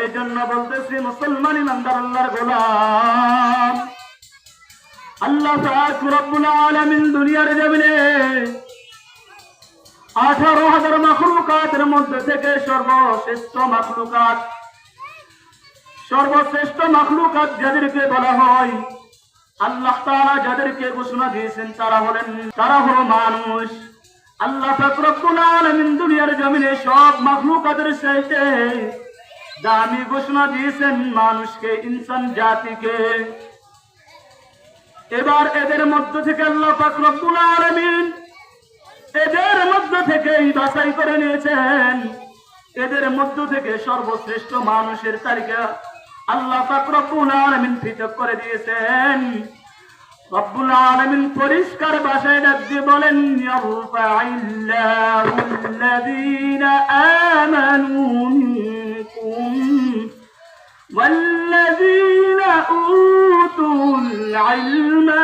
এই জন্য বলতেছি মুসলমান ইমানদার আল্লাহর গোলাম, আল্লাহ পাক রব্বুল আলামিন দুনিয়ার জমিনে 18,000 মাখলুকাতের মধ্যে থেকে সর্বশ্রেষ্ঠ মাখলুকাত যাদেরকে বলা হয়, আল্লাহ তাআলা যাদেরকে ঘোষণা দিয়েছেন তারা হলো মানুষ। আল্লাহ পাক রব্বুল আলামিন দুনিয়ার জমিনে সব মাখলুকাতের চাইতে দামি ঘোষণা দিয়েছেন মানুষকে, ইনসান জাতিকে। এবার এদের মধ্য থেকে আল্লাহ পাক রব্বুল আলামিন এদের মধ্য থেকেই বাছাই করে নিয়েছেন। এদের মধ্য থেকে সর্বশ্রেষ্ঠ মানুষের তালিকা আল্লাহ পাক রব্বুল আলামিন পৃথক করে দিয়েছেন। রব্বুল আলামিন পরিষ্কার ভাষায় ডাক দিয়ে বলেন, ইয়ারফাইল্লাহুল্লাযীনা আমানু মিনকুম ওয়াল্লাযীনা উতুল ইলমা